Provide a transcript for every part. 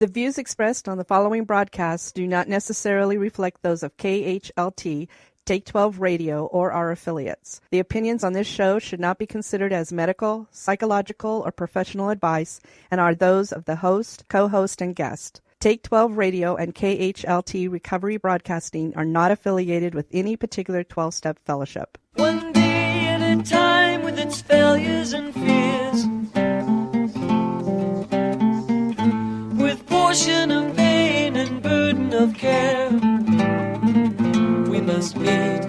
The views expressed on the following broadcasts do not necessarily reflect those of KHLT, Take 12 Radio, or our affiliates. The opinions on this show should not be considered as medical, psychological, or professional advice and are those of the host, co-host, and guest. Take 12 Radio and KHLT Recovery Broadcasting are not affiliated with any particular 12-step fellowship. One day at a time with its failures and fears, with portion of pain and burden of care, we must meet.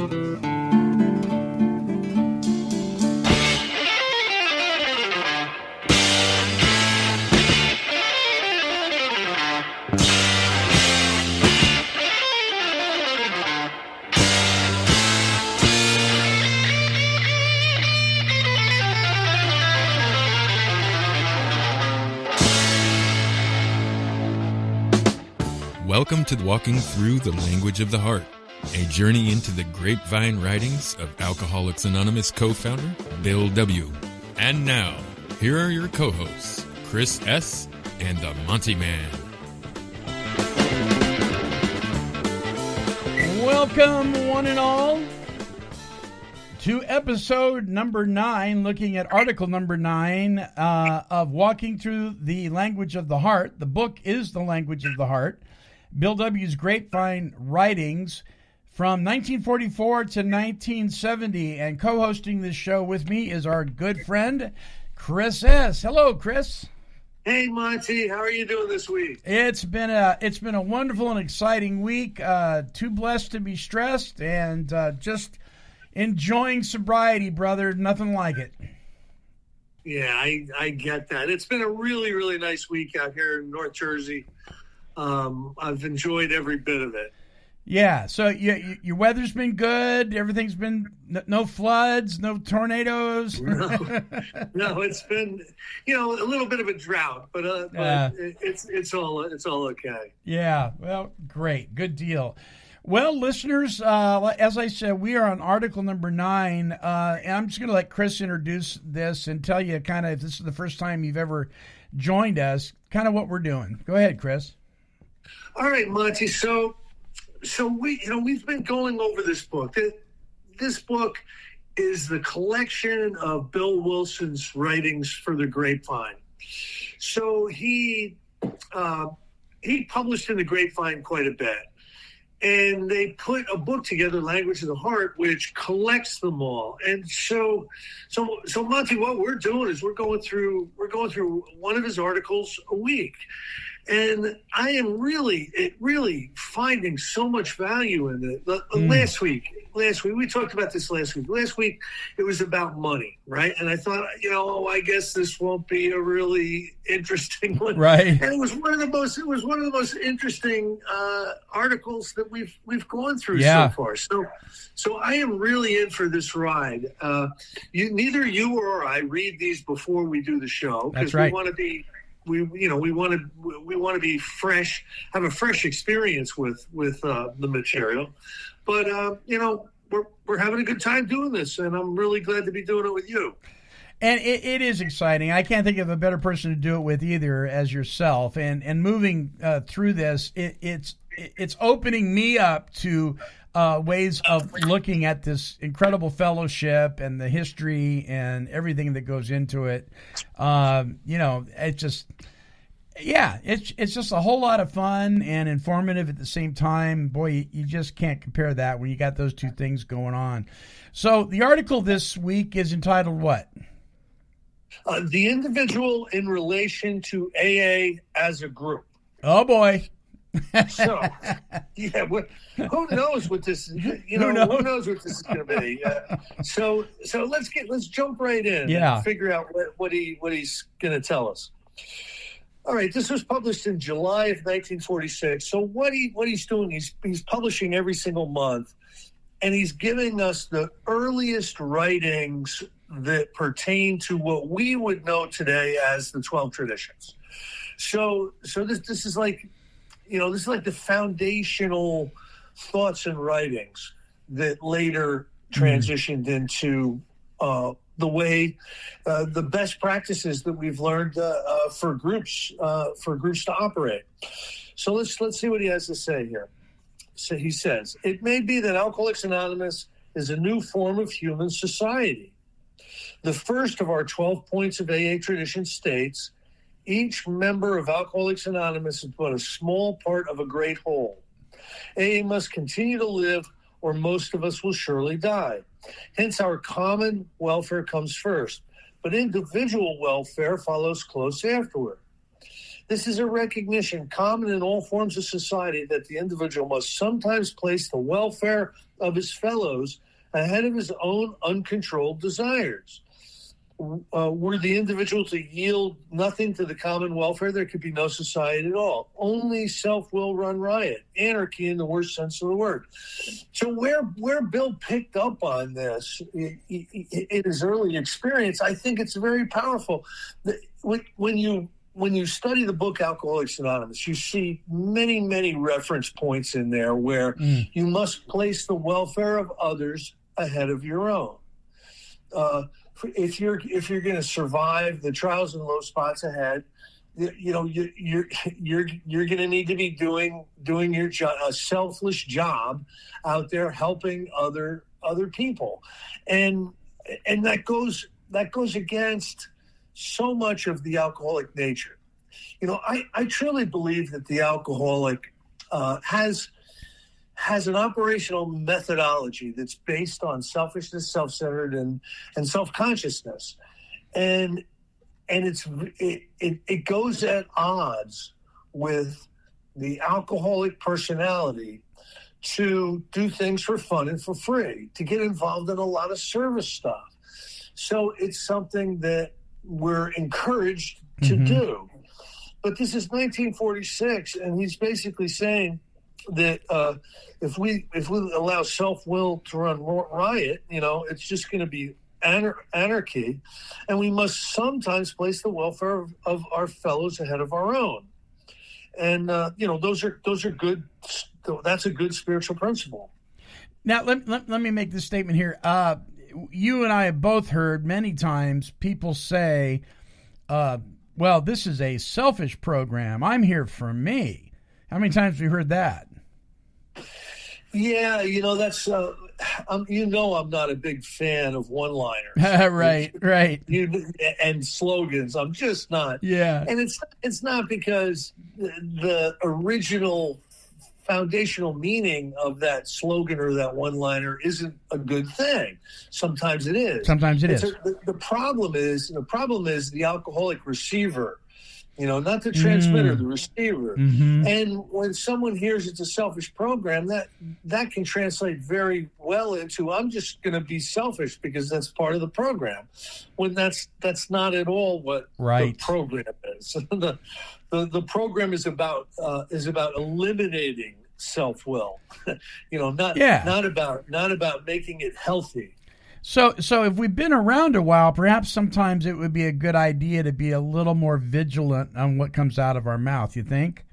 Welcome to Walking Through the Language of the Heart, a journey into the Grapevine writings of Alcoholics Anonymous co-founder Bill W. And now, here are your co-hosts, Chris S. and the Monty'man. Welcome, one and all, to episode number 9, looking at article number 9 of Walking Through the Language of the Heart. The book is The Language of the Heart. Bill W.'s Grapevine writings from 1944 to 1970. And co-hosting this show with me is our good friend, Chris S. Hello, Chris. Hey, Monty. How are you doing this week? It's been a wonderful and exciting week. Too blessed to be stressed, and just enjoying sobriety, brother. Nothing like it. Yeah, I get that. It's been a really, really nice week out here in North Jersey. I've enjoyed every bit of it. Yeah, so your weather's been good. Everything's been no floods, no tornadoes. No, it's been a little bit of a drought, but it's all okay. Yeah, well, great, good deal. Well, listeners, as I said, we are on article number 9, and I'm just going to let Chris introduce this and tell you kind of, if this is the first time you've ever joined us, kind of what we're doing. Go ahead, Chris. All right, Monty. So we've been going over this book. This book is the collection of Bill Wilson's writings for the Grapevine. So he published in the Grapevine quite a bit, and they put a book together, Language of the Heart, which collects them all. And so Monty, what we're doing is we're going through one of his articles a week. And I am really finding so much value in it. Last week, we talked about this last week. Last week, it was about money, right? And I thought, I guess this won't be a really interesting one, right? And it was one of the most interesting articles that we've gone through so far. So I am really in for this ride. Neither you or I read these before we do the show, because we want to be. We want to be fresh, have a fresh experience with the material, but we're having a good time doing this, and I'm really glad to be doing it with you. And it is exciting. I can't think of a better person to do it with either as yourself. And moving through this, it's opening me up to ways of looking at this incredible fellowship and the history and everything that goes into it. It's just a whole lot of fun and informative at the same time. Boy, you just can't compare that when you got those two things going on. So the article this week is entitled what? The Individual in Relation to AA as a Group. Oh, boy. So, who knows what this? Who knows what this is going to be? So let's jump right in. And figure out what he's going to tell us. All right, this was published in July of 1946. So what he's doing, he's publishing every single month, and he's giving us the earliest writings that pertain to what we would know today as the 12 traditions. So this is like. This is like the foundational thoughts and writings that later transitioned into way, the best practices that we've learned for groups to operate. So let's see what he has to say here. So he says, it may be that Alcoholics Anonymous is a new form of human society. The first of our 12 points of AA tradition states, each member of Alcoholics Anonymous is but a small part of a great whole. AA must continue to live, or most of us will surely die. Hence, our common welfare comes first, but individual welfare follows close afterward. This is a recognition common in all forms of society that the individual must sometimes place the welfare of his fellows ahead of his own uncontrolled desires. Were the individual to yield nothing to the common welfare, there could be no society at all. Only self will run riot, anarchy in the worst sense of the word. So where Bill picked up on this in his early experience, I think it's very powerful. When you study the book Alcoholics Anonymous, you see many, many reference points in there where you must place the welfare of others ahead of your own. If you're going to survive the trials and low spots ahead, you're going to need to be doing your job, a selfless job out there helping other people, and that goes against so much of the alcoholic nature. I truly believe that the alcoholic has an operational methodology that's based on selfishness, self-centered, and self-consciousness, and it goes at odds with the alcoholic personality to do things for fun and for free, to get involved in a lot of service stuff. So it's something that we're encouraged to do. But this is 1946, and he's basically saying that if we allow self-will to run riot, it's just going to be anarchy, and we must sometimes place the welfare of our fellows ahead of our own. And those are good. That's a good spiritual principle. Now let me make this statement here. You and I have both heard many times people say, "Well, this is a selfish program. I'm here for me." How many times have you heard that? Yeah, that's I'm not a big fan of one-liners. Right. And slogans. I'm just not. Yeah. And it's not because the original foundational meaning of that slogan or that one-liner isn't a good thing. Sometimes it is. The problem is the alcoholic receiver. Not the transmitter, the receiver. And when someone hears it's a selfish program, that can translate very well into, I'm just going to be selfish because that's part of the program, when that's not at all what the program is. The program is about eliminating self-will, not about making it healthy. So if we've been around a while, perhaps sometimes it would be a good idea to be a little more vigilant on what comes out of our mouth, you think?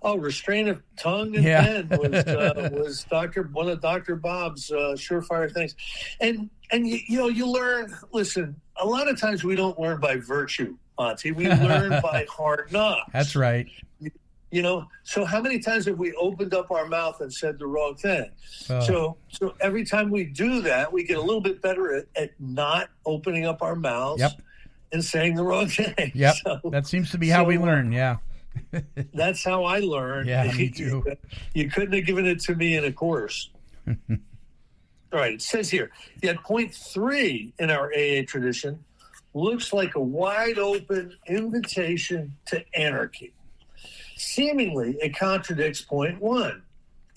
Oh, restraint of tongue and pen was one of Dr. Bob's surefire things. And you learn, listen, a lot of times we don't learn by virtue, Monty. We learn by hard knocks. That's right. So how many times have we opened up our mouth and said the wrong thing? So every time we do that, we get a little bit better at not opening up our mouths and saying the wrong thing. Yep. So, that seems to be how we learn. Yeah. That's how I learned. Yeah, me too. You couldn't have given it to me in a course. All right. It says here, yet point 3 in our AA tradition looks like a wide open invitation to anarchy. Seemingly, it contradicts point 1.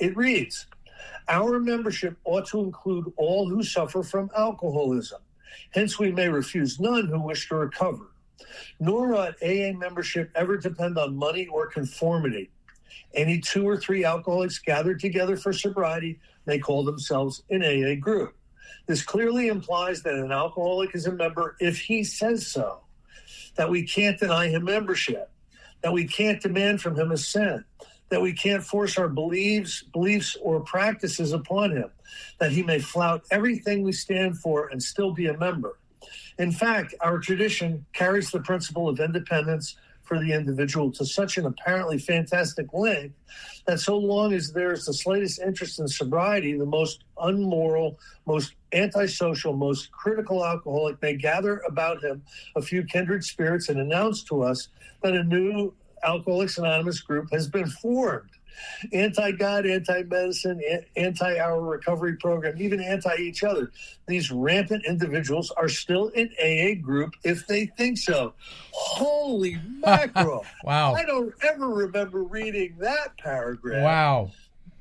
It reads, our membership ought to include all who suffer from alcoholism. Hence, we may refuse none who wish to recover. Nor ought AA membership ever depend on money or conformity. Any 2 or 3 alcoholics gathered together for sobriety may call themselves an AA group. This clearly implies that an alcoholic is a member if he says so, that we can't deny him membership, that we can't demand from him assent, that we can't force our beliefs or practices upon him, that he may flout everything we stand for and still be a member. In fact, our tradition carries the principle of independence for the individual to such an apparently fantastic length that so long as there is the slightest interest in sobriety, the most unmoral, most antisocial, most critical alcoholic may gather about him a few kindred spirits and announce to us that a new Alcoholics Anonymous group has been formed. Anti-God, anti-medicine, anti-our recovery program, even anti-each other. These rampant individuals are still in AA group if they think so. Holy mackerel. Wow. I don't ever remember reading that paragraph. Wow.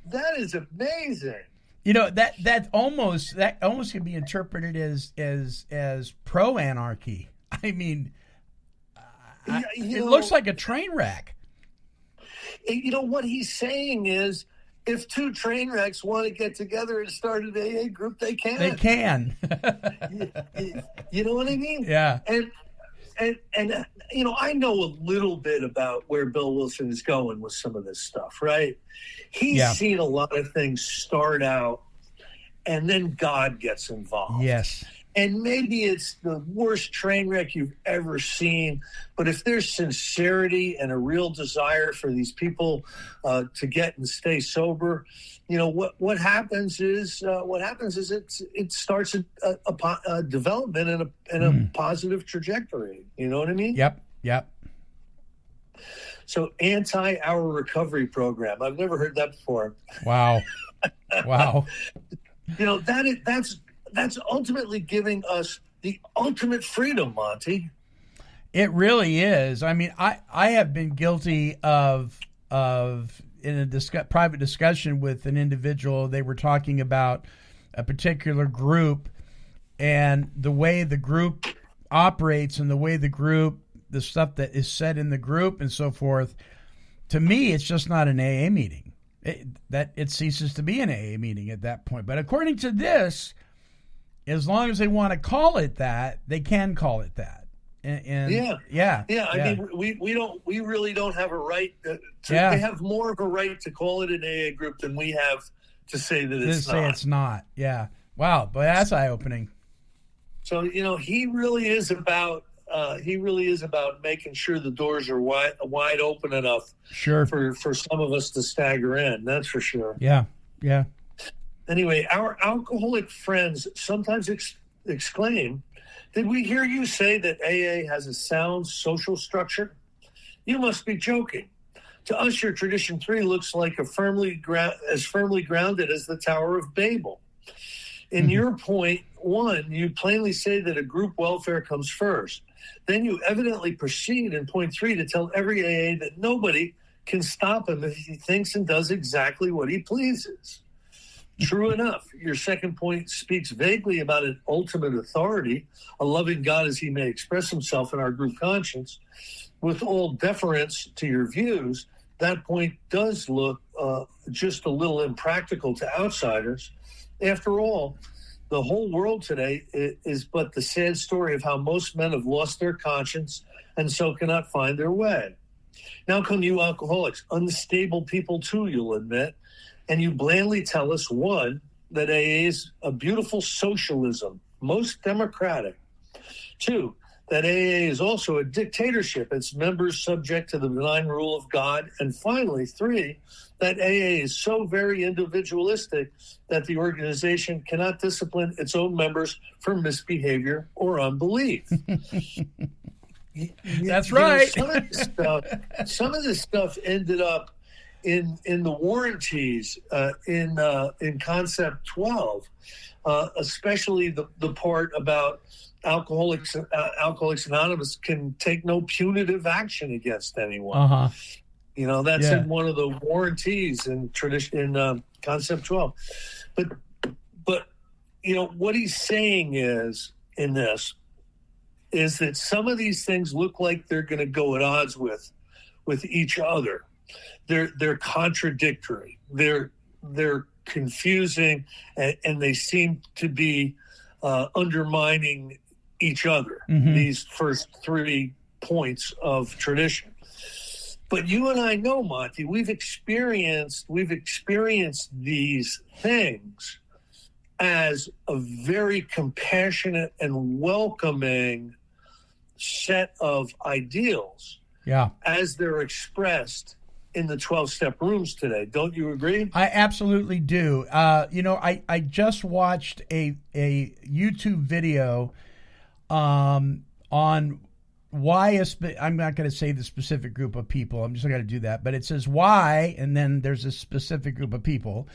That is amazing. You know, that almost can be interpreted as pro-anarchy. I mean, it looks like a train wreck. You know, what he's saying is, if two train wrecks want to get together and start an AA group, they can. They can. You know what I mean? Yeah. And you know, I know a little bit about where Bill Wilson is going with some of this stuff, right? He's seen a lot of things start out, and then God gets involved. Yes. And maybe it's the worst train wreck you've ever seen, but if there's sincerity and a real desire for these people to get and stay sober, you know, what happens is it starts a development in a positive trajectory. You know what I mean? Yep. So our recovery program. I've never heard that before. Wow. You know, that's ultimately giving us the ultimate freedom, Monty. It really is. I mean, I have been guilty of in a private discussion with an individual. They were talking about a particular group and the way the group operates and the way the stuff that is said in the group and so forth. To me, it's just not an AA meeting. It ceases to be an AA meeting at that point. But according to this, as long as they want to call it that, they can call it that. Yeah. I mean, we really don't have a right to. They have more of a right to call it an AA group than we have to say that it's not. Say it's not. Yeah. Wow. But that's eye opening. So you know, he really is about making sure the doors are wide open enough. Sure. For some of us to stagger in. That's for sure. Yeah. Anyway, our alcoholic friends sometimes exclaim, "Did we hear you say that AA has a sound social structure? You must be joking. To us, your tradition 3 looks like as firmly grounded as the Tower of Babel. In your point 1, you plainly say that a group welfare comes first. Then you evidently proceed in point 3 to tell every AA that nobody can stop him if he thinks and does exactly what he pleases. True enough, your second point speaks vaguely about an ultimate authority, a loving God as he may express himself in our group conscience. With all deference to your views, that point does look just a little impractical to outsiders. After all, the whole world today is but the sad story of how most men have lost their conscience and so cannot find their way. Now come you alcoholics, unstable people too, you'll admit, and you blandly tell us, 1, that AA is a beautiful socialism, most democratic. 2, that AA is also a dictatorship, its members subject to the benign rule of God. And finally, 3, that AA is so very individualistic that the organization cannot discipline its own members for misbehavior or unbelief. That's right. Some of this stuff ended up in the warranties in Concept 12, especially the part about Alcoholics Anonymous can take no punitive action against anyone. Uh-huh. You know, that's in one of the warranties in Concept 12. But you know what he's saying is in this is that some of these things look like they're going to go at odds with each other. They're contradictory. They're confusing, and they seem to be undermining each other. Mm-hmm. These first 3 points of tradition. But you and I know, Monty, we've experienced these things as a very compassionate and welcoming set of ideals. Yeah. As they're expressed in the 12-step rooms today. Don't you agree? I absolutely do. I just watched a YouTube video on why I'm not going to say the specific group of people. I'm just not going to do that. But it says why, and then there's a specific group of people,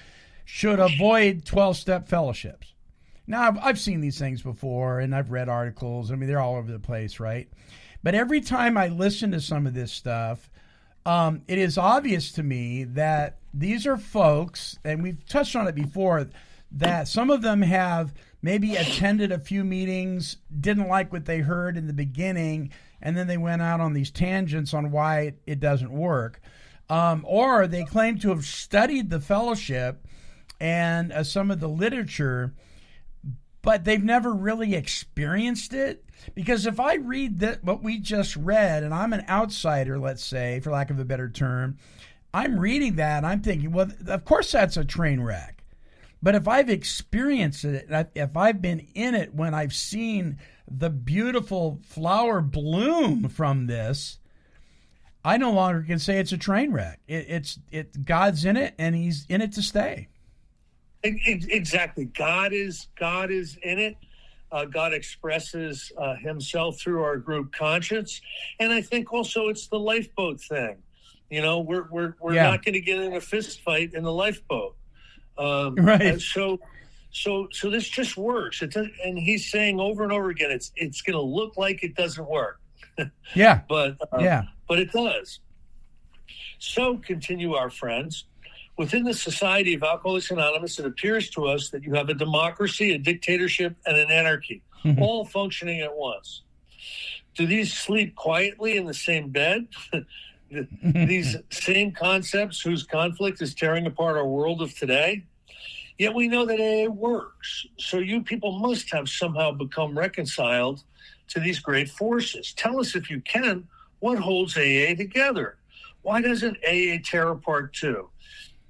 should avoid 12-step fellowships. Now, I've seen these things before, and I've read articles. I mean, they're all over the place, right? But every time I listen to some of this stuff, it is obvious to me that these are folks, and we've touched on it before, that some of them have maybe attended a few meetings, didn't like what they heard in the beginning, and then they went out on these tangents on why it doesn't work. Or they claim to have studied the fellowship and some of the literature, but they've never really experienced it. Because if I read what we just read, and I'm an outsider, let's say, for lack of a better term, I'm reading that and I'm thinking, well, of course that's a train wreck. But if I've experienced it, if I've been in it when I've seen the beautiful flower bloom from this, I no longer can say it's a train wreck. It's God's in it, and He's in it to stay. Exactly. God is in it. God expresses himself through our group conscience. And I think also it's the lifeboat thing. We're not going to get in a fist fight in the lifeboat. Right. So this just works. And he's saying over and over again, it's going to look like it doesn't work. Yeah. But it does. So continue our friends. Within the Society of Alcoholics Anonymous, it appears to us that you have a democracy, a dictatorship, and an anarchy, all functioning at once. Do these sleep quietly in the same bed? These same concepts whose conflict is tearing apart our world of today? Yet we know that AA works. So you people must have somehow become reconciled to these great forces. Tell us, if you can, what holds AA together? Why doesn't AA tear apart too?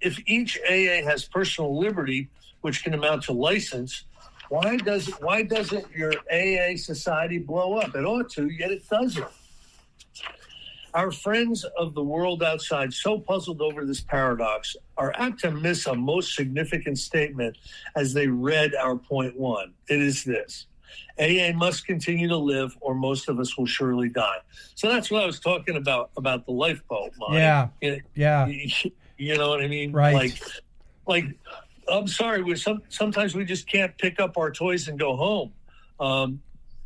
If each AA has personal liberty, which can amount to license, why doesn't your AA society blow up? It ought to, yet it doesn't. Our friends of the world outside, so puzzled over this paradox, are apt to miss a most significant statement as they read our point one. It is this: AA must continue to live, or most of us will surely die. So that's what I was talking about the lifeboat, Mike. Yeah. You know what I mean? Right. Like I'm sorry, sometimes we just can't pick up our toys and go home.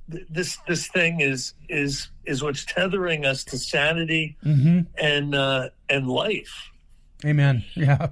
This thing is what's tethering us to sanity and life. Amen. Yeah.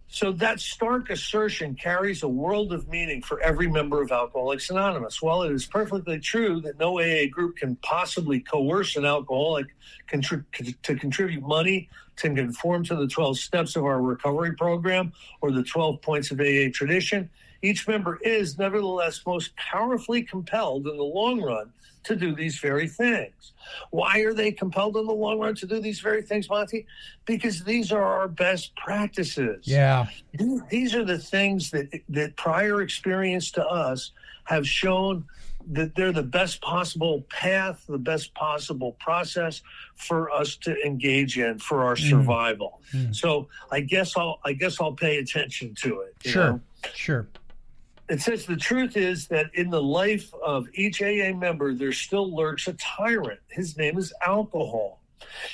So that stark assertion carries a world of meaning for every member of Alcoholics Anonymous. While it is perfectly true that no AA group can possibly coerce an alcoholic to contribute money to conform to the 12 steps of our recovery program or the 12 points of AA tradition, each member is nevertheless most powerfully compelled in the long run to do these very things. Why are they compelled in the long run to do these very things, Monty? Because these are our best practices. Yeah. These are the things that prior experience to us have shown that they're the best possible path, the best possible process for us to engage in for our survival. So I guess I'll pay attention to it. Sure. It says the truth is that in the life of each AA member, there still lurks a tyrant. His name is alcohol.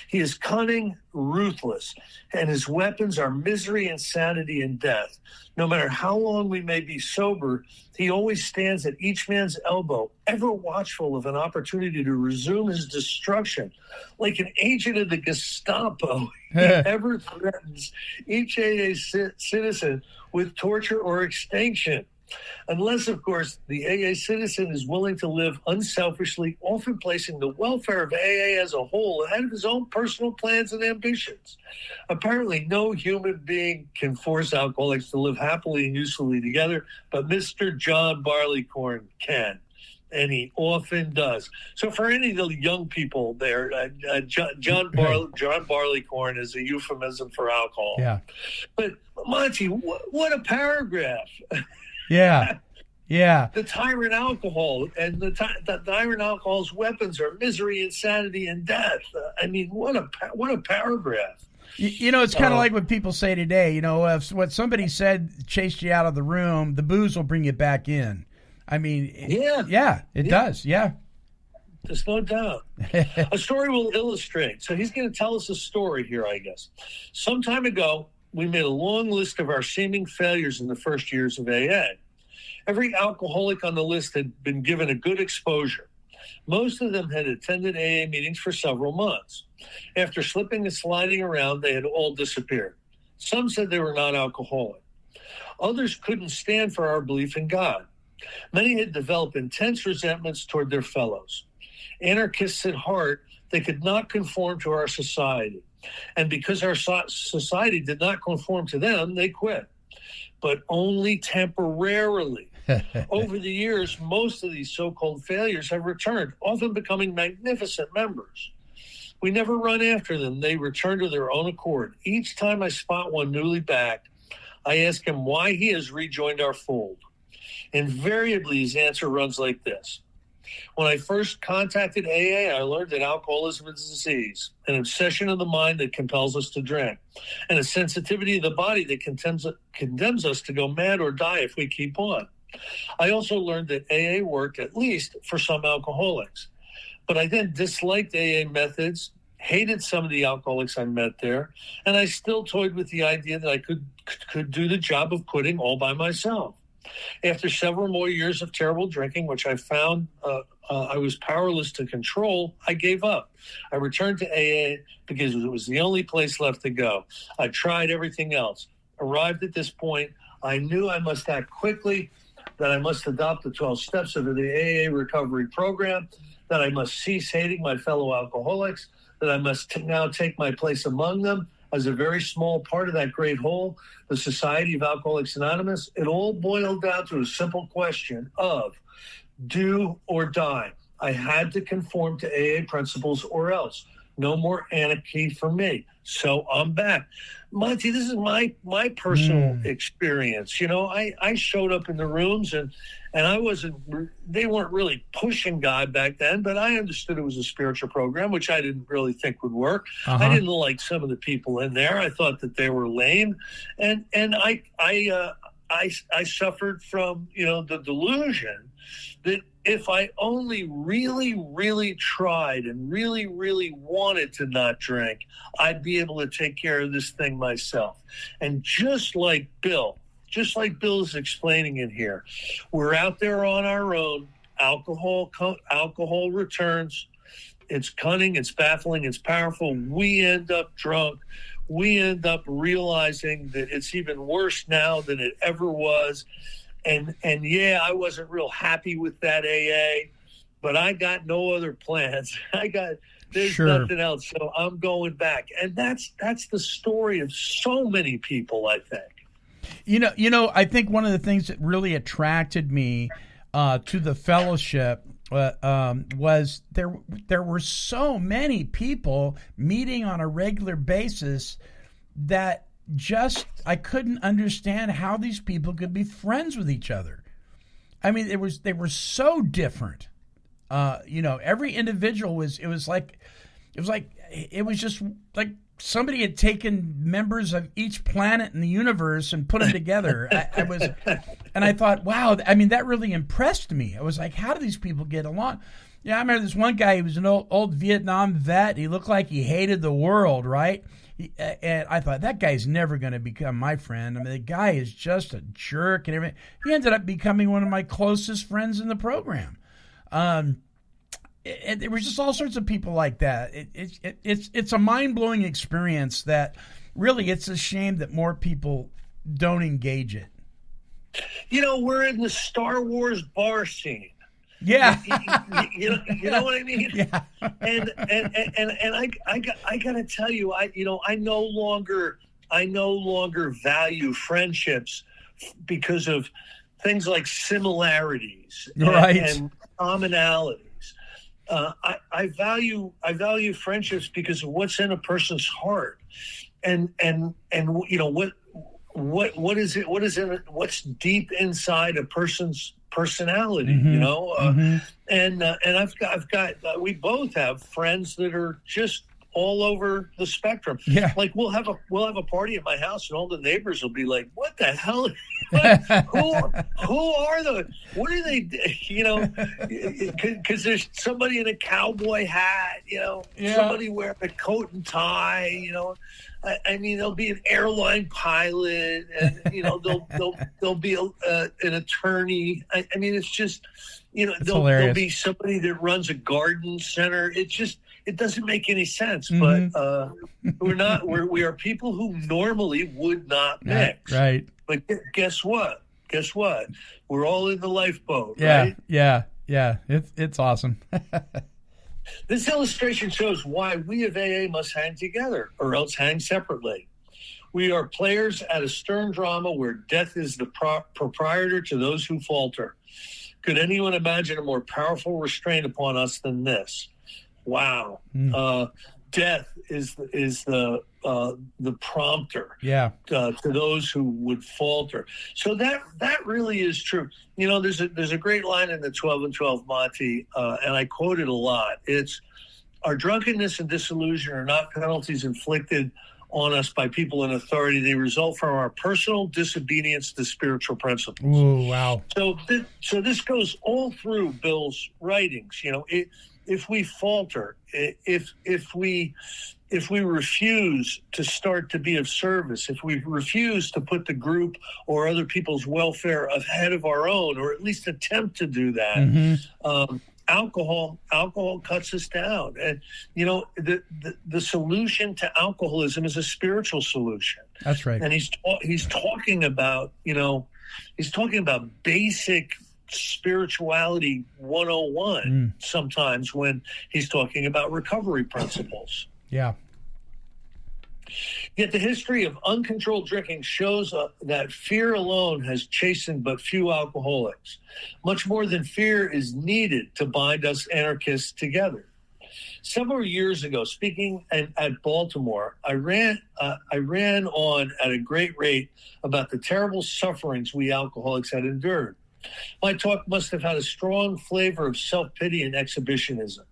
He is cunning, ruthless, and his weapons are misery, insanity, and death. No matter how long we may be sober, he always stands at each man's elbow, ever watchful of an opportunity to resume his destruction. Like an agent of the Gestapo, he ever threatens each AA citizen with torture or extinction. Unless, of course, the AA citizen is willing to live unselfishly, often placing the welfare of AA as a whole ahead of his own personal plans and ambitions. Apparently, no human being can force alcoholics to live happily and usefully together, but Mr. John Barleycorn can. And he often does. So for any of the young people there, John Barleycorn is a euphemism for alcohol. Yeah. But Monty, what a paragraph. Yeah. Yeah. The tyrant alcohol, and the tyrant alcohol's weapons are misery, insanity, and death. I mean, what a paragraph. You know, it's kind of like what people say today. You know, if what somebody said chased you out of the room, the booze will bring you back in. I mean, it does. Yeah. There's no doubt. A story will illustrate. So he's going to tell us a story here, I guess. Some time ago, we made a long list of our seeming failures in the first years of AA. Every alcoholic on the list had been given a good exposure. Most of them had attended AA meetings for several months. After slipping and sliding around, they had all disappeared. Some said they were not alcoholic. Others couldn't stand for our belief in God. Many had developed intense resentments toward their fellows. Anarchists at heart, they could not conform to our society. And because our society did not conform to them, they quit. But only temporarily. Over the years, most of these so-called failures have returned, often becoming magnificent members. We never run after them. They return to their own accord. Each time I spot one newly back, I ask him why he has rejoined our fold. Invariably, his answer runs like this. When I first contacted AA, I learned that alcoholism is a disease, an obsession of the mind that compels us to drink, and a sensitivity of the body that condemns us to go mad or die if we keep on. I also learned that AA worked, at least for some alcoholics. But I then disliked AA methods, hated some of the alcoholics I met there, and I still toyed with the idea that I could do the job of quitting all by myself. After several more years of terrible drinking, which I found I was powerless to control, I gave up. I returned to AA because it was the only place left to go. I tried everything else. Arrived at this point, I knew I must act quickly, that I must adopt the 12 steps of the AA recovery program, that I must cease hating my fellow alcoholics, that I must now take my place among them as a very small part of that great whole, the Society of Alcoholics Anonymous. It all boiled down to a simple question of do or die. I had to conform to AA principles or else. No more anarchy for me. So I'm back. Monty, this is my personal experience. You know, I showed up in the rooms and they weren't really pushing God back then, but I understood it was a spiritual program, which I didn't really think would work. I didn't like some of the people in there. I thought that they were lame. And I suffered from, you know, the delusion that if I only really, really tried and really, really wanted to not drink, I'd be able to take care of this thing myself. And just like Bill's explaining in here, we're out there on our own. Alcohol returns. It's cunning, it's baffling, it's powerful. We end up drunk. We end up realizing that it's even worse now than it ever was. And yeah, I wasn't real happy with that AA, but I got no other plans. There's nothing else. So I'm going back. And that's the story of so many people, I think. You know, I think one of the things that really attracted me to the fellowship was there were so many people meeting on a regular basis that I couldn't understand how these people could be friends with each other. I mean, they were so different. You know, every individual was just like somebody had taken members of each planet in the universe and put them together. And I thought, wow, I mean, that really impressed me. I was like, how do these people get along? Yeah, I remember this one guy, he was an old Vietnam vet. He looked like he hated the world, right? And I thought, that guy's never going to become my friend. I mean, the guy is just a jerk and everything. He ended up becoming one of my closest friends in the program. There was just all sorts of people like that. It's a mind-blowing experience that really it's a shame that more people don't engage it. You know, we're in the Star Wars bar scene. Yeah. you know what I mean? Yeah. And I got to tell you, I no longer value friendships because of things like similarities and commonalities. I value friendships because of what's in a person's heart, and what is it? What is in it? What's deep inside a person's personality? And I've got we both have friends that are just all over the spectrum. Yeah. Like we'll have a party at my house and all the neighbors will be like, what the hell? Who are the, what are they, because there's somebody in a cowboy hat, somebody wearing a coat and tie, I mean, there'll be an airline pilot and, there'll be an attorney. I mean, it's just, there'll be somebody that runs a garden center. It doesn't make any sense, but we are people who normally would not mix. Right. But guess what? We're all in the lifeboat, yeah, right? Yeah. It's awesome. This illustration shows why we of AA must hang together or else hang separately. We are players at a stern drama where death is the proprietor to those who falter. Could anyone imagine a more powerful restraint upon us than this? Wow. Death is the prompter to those who would falter. So that really is true. There's a great line in the 12 and 12 Monty, and I quote it a lot. It's, our drunkenness and disillusion are not penalties inflicted on us by people in authority. They result from our personal disobedience to spiritual principles. Ooh, wow. So this goes all through Bill's writings. If we falter, if we refuse to start to be of service, if we refuse to put the group or other people's welfare ahead of our own, or at least attempt to do that, alcohol cuts us down. And the solution to alcoholism is a spiritual solution. That's right. And he's talking about basic spirituality 101 sometimes when he's talking about recovery principles. Yeah. Yet the history of uncontrolled drinking shows that fear alone has chastened but few alcoholics. Much more than fear is needed to bind us anarchists together. Several years ago, speaking at Baltimore, I ran on at a great rate about the terrible sufferings we alcoholics had endured. My talk must have had a strong flavor of self-pity and exhibitionism.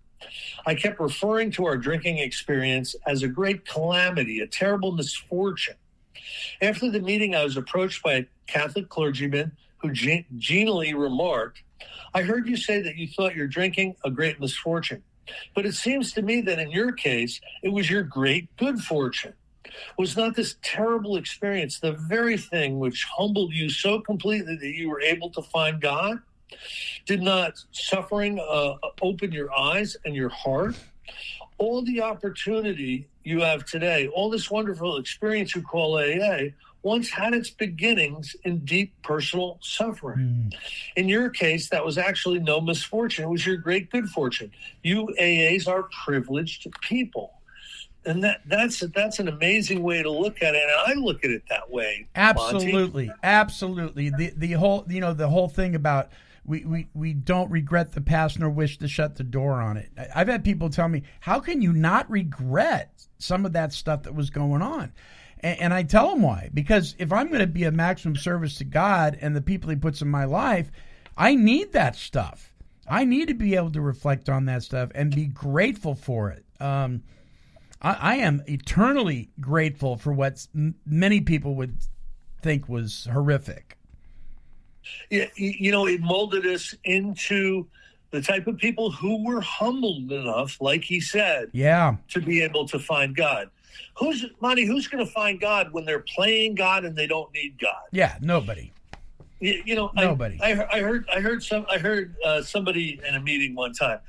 I kept referring to our drinking experience as a great calamity, a terrible misfortune. After the meeting, I was approached by a Catholic clergyman who genially remarked, I heard you say that you thought your drinking a great misfortune, but it seems to me that in your case, it was your great good fortune. Was not this terrible experience the very thing which humbled you so completely that you were able to find God? Did not suffering open your eyes and your heart? All the opportunity you have today, all this wonderful experience you call AA, once had its beginnings in deep personal suffering. In your case, that was actually no misfortune. It was your great good fortune. You AAs are privileged people. And that's an amazing way to look at it. And I look at it that way. Absolutely. Monty. Absolutely. The whole, the whole thing about we don't regret the past nor wish to shut the door on it. I've had people tell me, how can you not regret some of that stuff that was going on? And I tell them why. Because if I'm going to be a maximum service to God and the people he puts in my life, I need that stuff. I need to be able to reflect on that stuff and be grateful for it. I am eternally grateful for what many people would think was horrific. Yeah, it molded us into the type of people who were humbled enough, like he said, to be able to find God. Who's going to find God when they're playing God and they don't need God? Yeah, nobody. Nobody. I heard somebody in a meeting one time.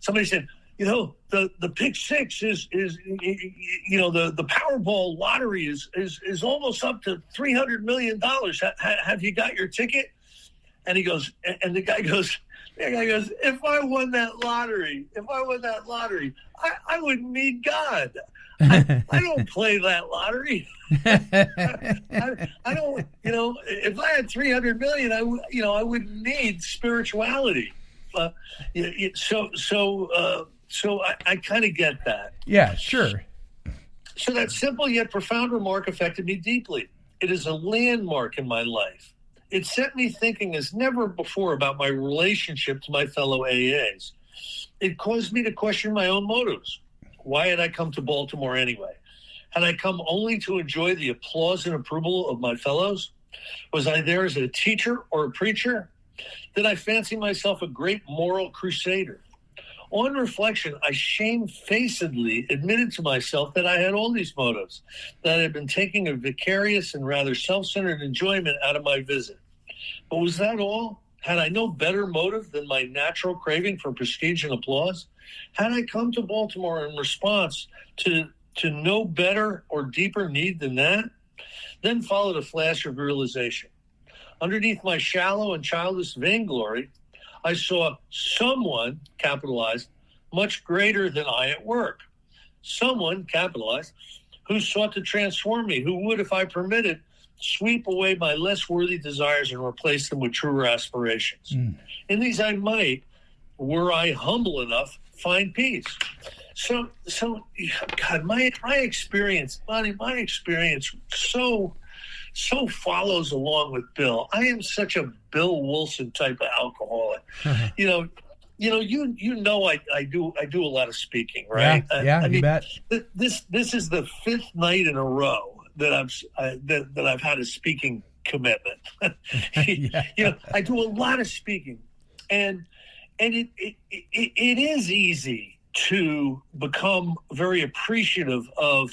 Somebody said, the pick six is the Powerball lottery is almost up to $300 million. Have you got your ticket? And he goes, and the guy goes, The guy goes, if I won that lottery, I wouldn't need God. I don't play that lottery. I don't, if I had 300 million, I wouldn't need spirituality. So I kind of get that. Yeah, sure. So that simple yet profound remark affected me deeply. It is a landmark in my life. It set me thinking as never before about my relationship to my fellow AAs. It caused me to question my own motives. Why had I come to Baltimore anyway? Had I come only to enjoy the applause and approval of my fellows? Was I there as a teacher or a preacher? Did I fancy myself a great moral crusader? On reflection, I shamefacedly admitted to myself that I had all these motives, that I had been taking a vicarious and rather self-centered enjoyment out of my visit. But was that all? Had I no better motive than my natural craving for prestige and applause? Had I come to Baltimore in response to no better or deeper need than that? Then followed a flash of realization. Underneath my shallow and childish vainglory, I saw someone, capitalized, much greater than I at work. Someone, capitalized, who sought to transform me, who would, if I permitted, sweep away my less worthy desires and replace them with truer aspirations. In these I might, were I humble enough, find peace. So God, my experience, Monty, my experience so follows along with Bill. I am such a Bill Wilson type of alcoholic. I do a lot of speaking, right? Yeah, you bet. This is the fifth night in a row that I've had a speaking commitment. I do a lot of speaking, and it is easy to become very appreciative of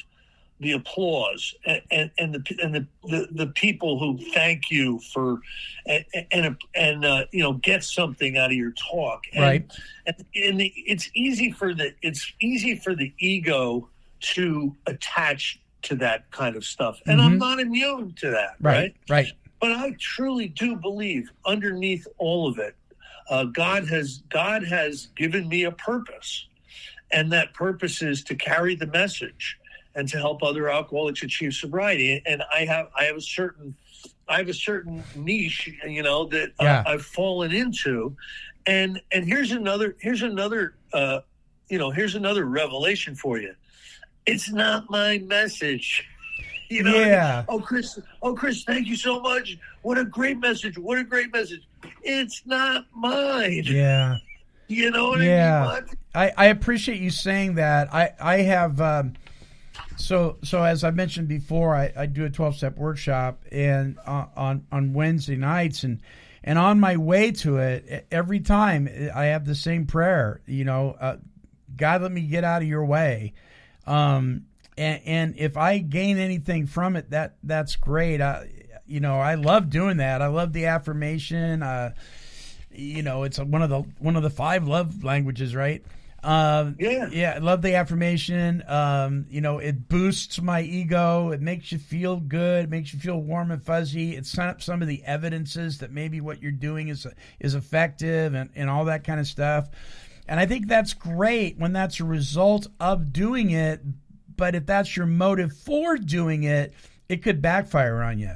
the applause and the people who thank you for and get something out of your talk. Right. It's easy for the ego to attach to that kind of stuff, and I'm not immune to that. Right. But I truly do believe underneath all of it, God has given me a purpose, and that purpose is to carry the message and to help other alcoholics achieve sobriety. And I have a certain niche, that I've fallen into. And here's another revelation for you. It's not my message. Yeah. Oh, Chris, thank you so much. What a great message. It's not mine. Yeah. You know what I mean? I appreciate you saying that. I have so as I mentioned before, I do a 12-step workshop and on Wednesday nights, and on my way to it, every time I have the same prayer. God, let me get out of your way. And if I gain anything from it, that's great. I love doing that. I love the affirmation. It's one of the 5 love languages, right? I love the affirmation. It boosts my ego. It makes you feel good. It makes you feel warm and fuzzy. It's some of the evidences that maybe what you're doing is effective and all that kind of stuff. And I think that's great when that's a result of doing it. But if that's your motive for doing it, it could backfire on you.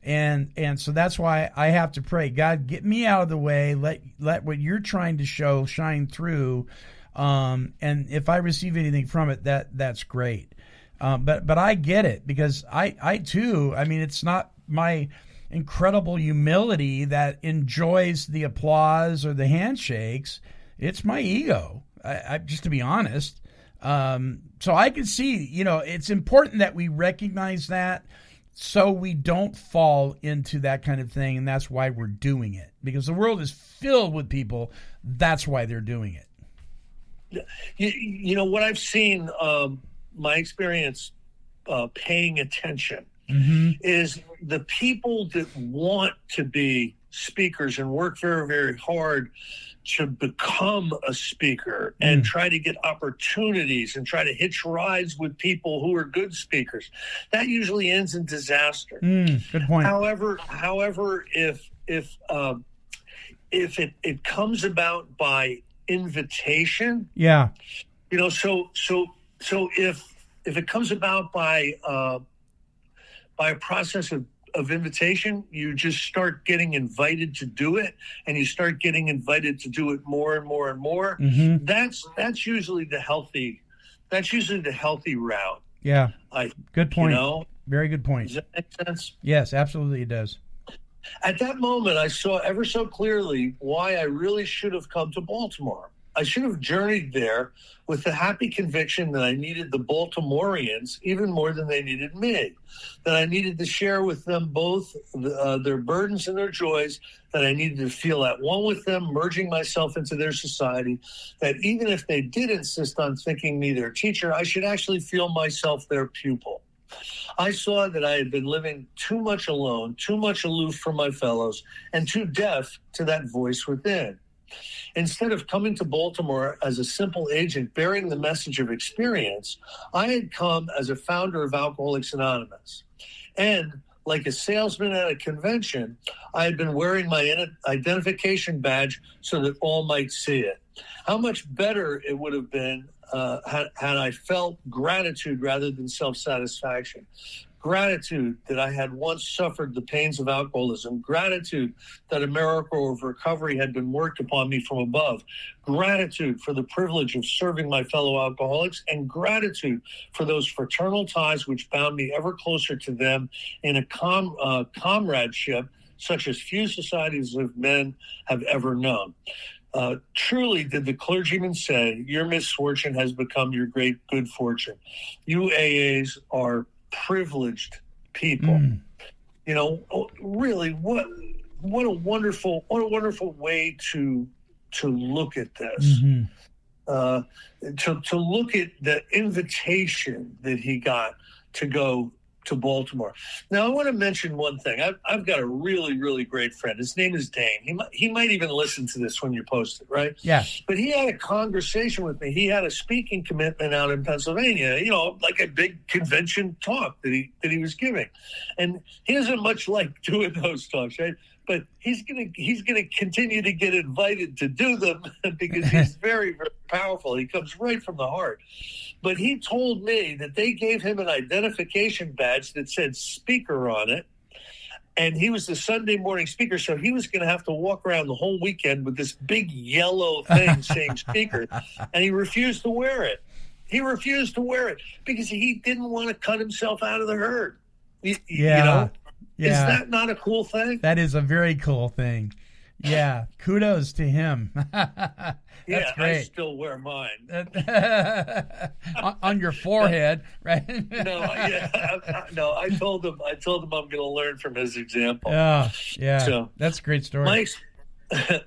And so that's why I have to pray, God, get me out of the way. Let what you're trying to show shine through. And if I receive anything from it, that's great. But I get it, because I too, it's not my incredible humility that enjoys the applause or the handshakes. It's my ego. I just to be honest. So I can see, it's important that we recognize that, so we don't fall into that kind of thing, and that's why we're doing it. Because the world is filled with people. That's why they're doing it. What I've seen, my experience paying attention is the people that want to be speakers and work very, very hard to become a speaker and try to get opportunities and try to hitch rides with people who are good speakers. That usually ends in disaster. Good point. However, if if it comes about by invitation, yeah, so if it comes about by a process of invitation, you just start getting invited to do it, and you start getting invited to do it more and more and more. Mm-hmm. That's usually the healthy route. Yeah. Good point. Very good point. Does that make sense? Yes, absolutely it does. At that moment, I saw ever so clearly why I really should have come to Baltimore. I should have journeyed there with the happy conviction that I needed the Baltimoreans even more than they needed me, that I needed to share with them both their burdens and their joys, that I needed to feel at one with them, merging myself into their society, that even if they did insist on thinking me their teacher, I should actually feel myself their pupil. I saw that I had been living too much alone, too much aloof from my fellows, and too deaf to that voice within. Instead of coming to Baltimore as a simple agent bearing the message of experience, I had come as a founder of Alcoholics Anonymous. And like a salesman at a convention, I had been wearing my identification badge so that all might see it. How much better it would have been had I felt gratitude rather than self-satisfaction. Gratitude that I had once suffered the pains of alcoholism. Gratitude that a miracle of recovery had been worked upon me from above. Gratitude for the privilege of serving my fellow alcoholics, and gratitude for those fraternal ties which bound me ever closer to them in a comradeship such as few societies of men have ever known. Truly did the clergyman say, your misfortune has become your great good fortune. You AAs are privileged people. Really, what a wonderful way to look at this. Mm-hmm. To look at the invitation that he got to go to Baltimore. Now, I want to mention one thing. I've got a really, really great friend. His name is Dane. He might even listen to this when you post it, right? Yeah. But he had a conversation with me. He had a speaking commitment out in Pennsylvania, like a big convention talk that he was giving. And he doesn't much like doing those talks, right? But he's gonna continue to get invited to do them because he's very, very powerful. He comes right from the heart. But he told me that they gave him an identification badge that said speaker on it. And he was the Sunday morning speaker, so he was going to have to walk around the whole weekend with this big yellow thing saying speaker. And he refused to wear it. He refused to wear it because he didn't want to cut himself out of the herd. You know? Yeah. Is that not a cool thing? That is a very cool thing. Yeah. Kudos to him. That's great. I still wear mine. On your forehead, right? No, I told him I'm going to learn from his example. Yeah. So that's a great story.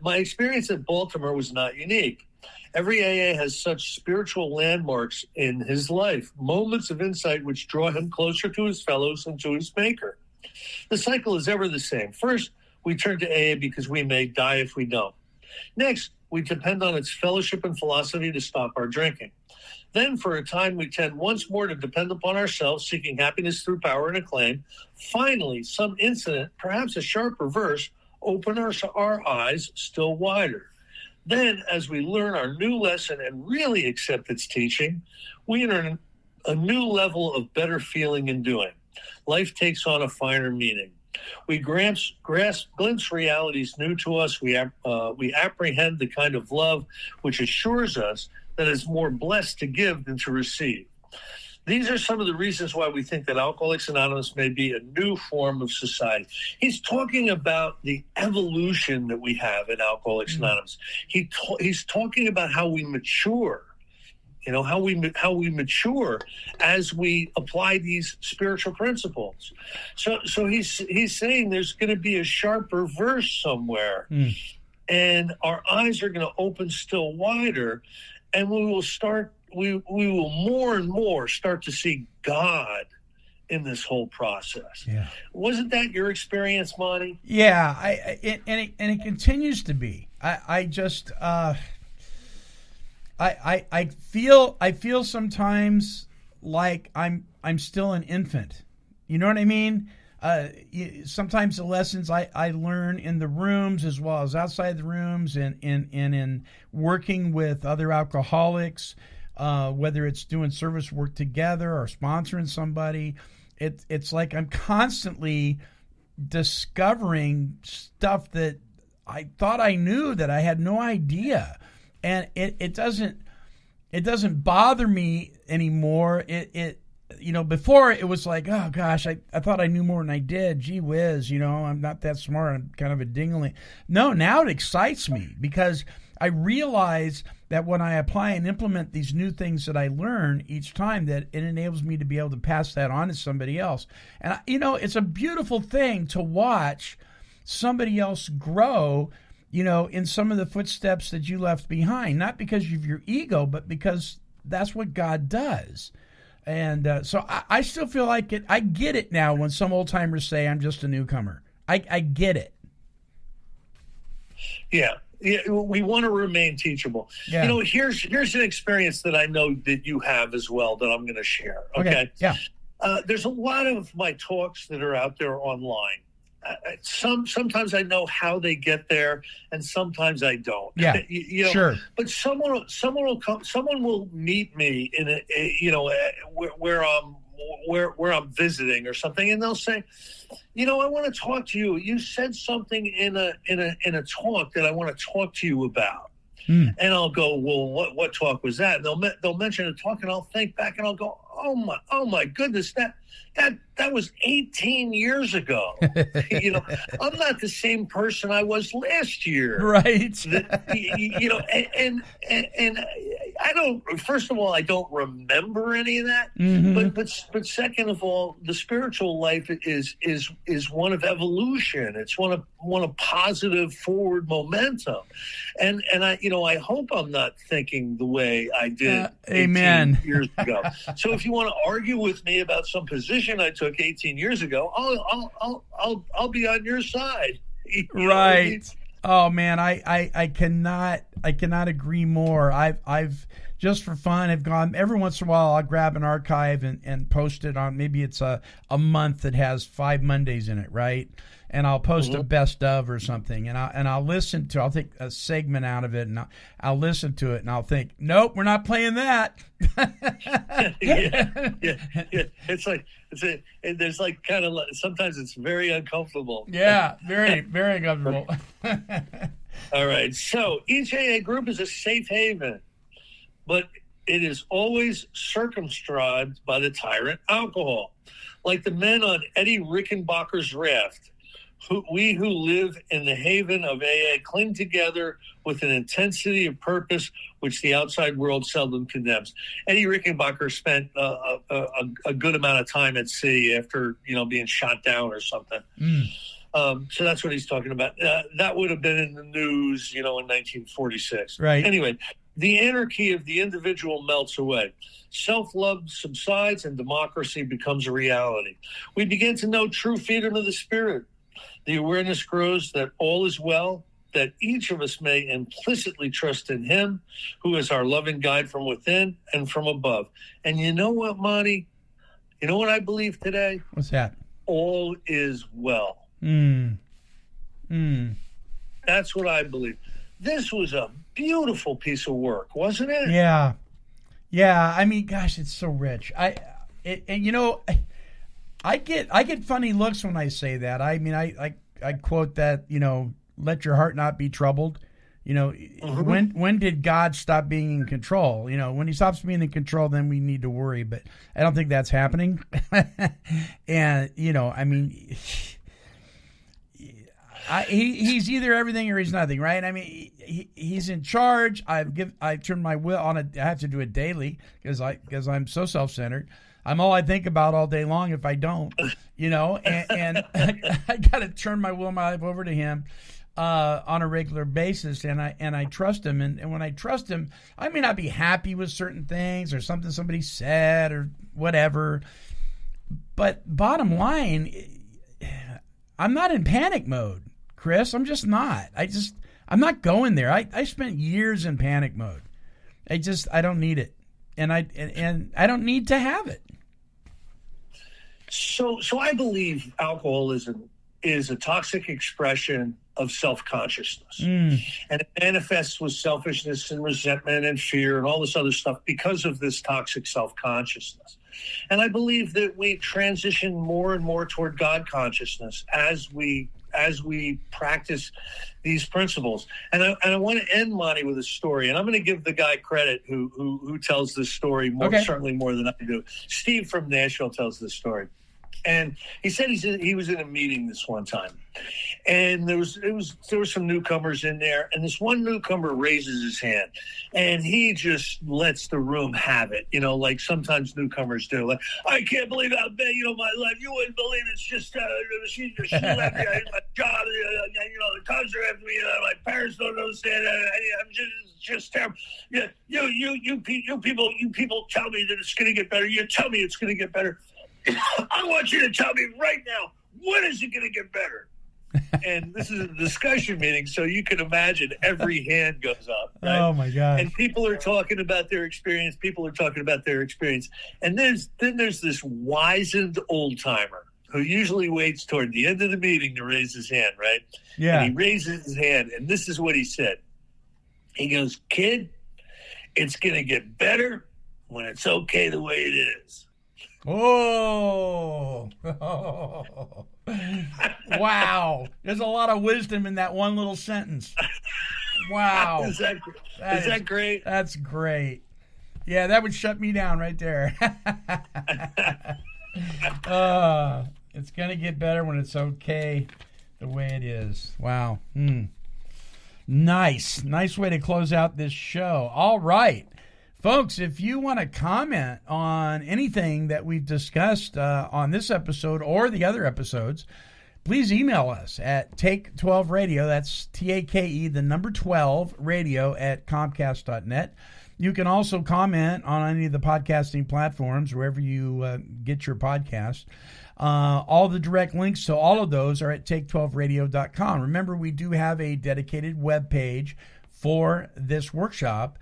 My experience at Baltimore was not unique. Every AA has such spiritual landmarks in his life, moments of insight which draw him closer to his fellows and to his maker. The cycle is ever the same. First, we turn to AA because we may die if we don't. Next, we depend on its fellowship and philosophy to stop our drinking. Then, for a time, we tend once more to depend upon ourselves, seeking happiness through power and acclaim. Finally, some incident, perhaps a sharp reverse, opens our eyes still wider. Then, as we learn our new lesson and really accept its teaching, we enter a new level of better feeling and doing. Life takes on a finer meaning. We glimpse realities new to us. We apprehend the kind of love which assures us that it's more blessed to give than to receive. These are some of the reasons why we think that Alcoholics Anonymous may be a new form of society. He's talking about the evolution that we have in Alcoholics Anonymous. He's talking about how we mature. How we mature as we apply these spiritual principles. So he's saying there's going to be a sharp reverse somewhere, and our eyes are going to open still wider, and we will more and more start to see God in this whole process. Yeah. Wasn't that your experience, Monty? Yeah, it continues to be. I feel sometimes like I'm still an infant. You know what I mean? sometimes the lessons I learn in the rooms as well as outside the rooms, and in working with other alcoholics, whether it's doing service work together or sponsoring somebody, it's like I'm constantly discovering stuff that I thought I knew that I had no idea, and it doesn't bother me anymore. Before it was like, oh gosh, I thought I knew more than I did. Gee whiz, I'm not that smart. I'm kind of a dingling. No, now it excites me because I realize that when I apply and implement these new things that I learn each time, that it enables me to be able to pass that on to somebody else. And, it's a beautiful thing to watch somebody else grow, in some of the footsteps that you left behind, not because of your ego, but because that's what God does. And so I still feel like it. I get it now when some old timers say I'm just a newcomer. I get it. Yeah. We want to remain teachable. Yeah. Here's an experience that I know that you have as well that I'm going to share. Okay. Yeah. There's a lot of my talks that are out there online. Sometimes I know how they get there, and sometimes I don't. Yeah, sure. But someone will come. Someone will meet me in where I'm visiting or something, and they'll say, I want to talk to you. You said something in a talk that I want to talk to you about. And I'll go, well, what talk was that? And they'll mention a talk, and I'll think back, and I'll go, oh my goodness, that was 18 years ago. I'm not the same person I was last year. Right. And I don't. First of all, I don't remember any of that. Mm-hmm. But second of all, the spiritual life is one of evolution. It's one of positive forward momentum. And I hope I'm not thinking the way I did 18 years ago. So if you want to argue with me about some position I took 18 years ago, I'll be on your side. Right. Oh man, I cannot agree more. I've just for fun, I've gone every once in a while. I'll grab an archive and post it on. Maybe it's a month that has 5 Mondays in it, right? And I'll post a best of or something, and I'll listen to. I'll take a segment out of it, and I'll listen to it, and I'll think, nope, we're not playing that. yeah. There's like kind of sometimes it's very uncomfortable. Yeah, very very uncomfortable. All right, so each AA group is a safe haven, but it is always circumscribed by the tyrant alcohol, like the men on Eddie Rickenbacker's raft. We who live in the haven of AA cling together with an intensity of purpose which the outside world seldom condemns. Eddie Rickenbacker spent a good amount of time at sea after being shot down or something. So that's what he's talking about. That would have been in the news, in 1946. Right. Anyway, the anarchy of the individual melts away. Self-love subsides and democracy becomes a reality. We begin to know true freedom of the spirit. The awareness grows that all is well, that each of us may implicitly trust in him, who is our loving guide from within and from above. And you know what, Monty? You know what I believe today? What's that? All is well. That's what I believe. This was a beautiful piece of work, wasn't it? Yeah. I mean, gosh, it's so rich. I get funny looks when I say that. I mean, I quote that, let your heart not be troubled. When did God stop being in control? When he stops being in control, then we need to worry. But I don't think that's happening. And, I mean, he's either everything or he's nothing, right? I mean, he's in charge. I turn my will on it. I have to do it daily because I'm so self-centered. I'm all I think about all day long if I don't, and I got to turn my will, my life over to him on a regular basis, and I trust him. And when I trust him, I may not be happy with certain things or something somebody said or whatever, but bottom line, I'm not in panic mode, Chris. I'm just not. I'm not going there. I spent years in panic mode. I don't need it. And I don't need to have it. So I believe alcoholism is a toxic expression of self-consciousness. And it manifests with selfishness and resentment and fear and all this other stuff because of this toxic self-consciousness. And I believe that we transition more and more toward God consciousness as we practice these principles. And I want to end, Monty, with a story. And I'm going to give the guy credit who tells this story certainly more than I do. Steve from Nashville tells this story. And he said he was in a meeting this one time, and there were some newcomers in there, and this one newcomer raises his hand, and he just lets the room have it, like sometimes newcomers do. Like, I can't believe how bad, my life. You wouldn't believe it's just she left me. I had my job. The cops are after me. My parents don't understand. I'm just terrible. Yeah, you people tell me that it's going to get better. You tell me it's going to get better. I want you to tell me right now, when is it going to get better? And this is a discussion meeting, so you can imagine every hand goes up. Right? Oh, my God. And people are talking about their experience. And then there's this wizened old-timer who usually waits toward the end of the meeting to raise his hand, right? Yeah. And he raises his hand, and this is what he said. He goes, kid, it's going to get better when it's okay the way it is. Oh, wow. There's a lot of wisdom in that one little sentence. Wow. Is that great? That's great. Yeah, that would shut me down right there. It's going to get better when it's okay the way it is. Wow. Nice way to close out this show. All right. Folks, if you want to comment on anything that we've discussed on this episode or the other episodes, please email us at Take12Radio. That's TAKE, the number 12, radio at Comcast.net. You can also comment on any of the podcasting platforms, wherever you get your podcast. All the direct links to all of those are at Take12Radio.com. Remember, we do have a dedicated web page for this workshop.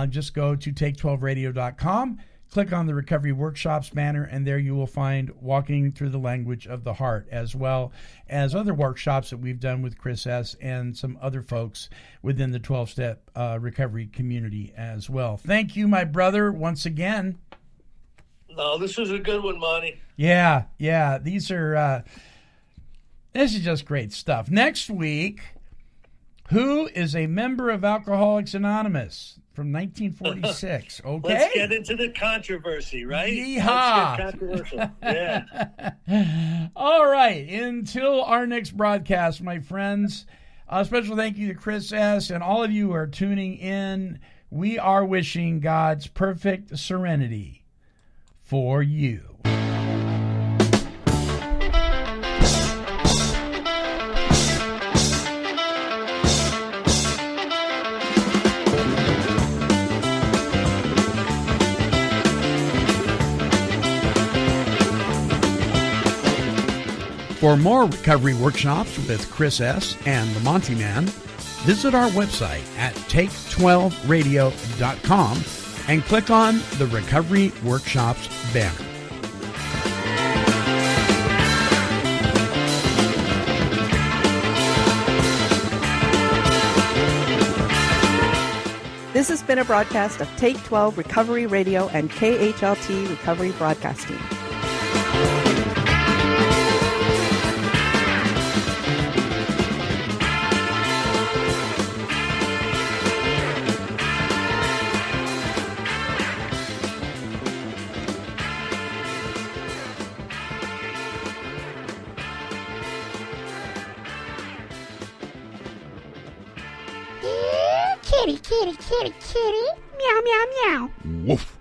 Just go to Take12Radio.com, click on the Recovery Workshops banner, and there you will find Walking Through the Language of the Heart, as well as other workshops that we've done with Chris S. and some other folks within the 12-step recovery community as well. Thank you, my brother, once again. No, this was a good one, Monty. Yeah. This is just great stuff. Next week, who is a member of Alcoholics Anonymous? From 1946. Okay. Let's get into the controversy, right? Yeehaw. Let's get controversial. Yeah. All right. Until our next broadcast, my friends, a special thank you to Chris S. and all of you who are tuning in. We are wishing God's perfect serenity for you. For more recovery workshops with Chris S. and the Monty'man, visit our website at Take12Radio.com and click on the Recovery Workshops banner. This has been a broadcast of Take 12 Recovery Radio and KHLT Recovery Broadcasting. Kitty, kitty, kitty, kitty. Meow, meow, meow. Woof.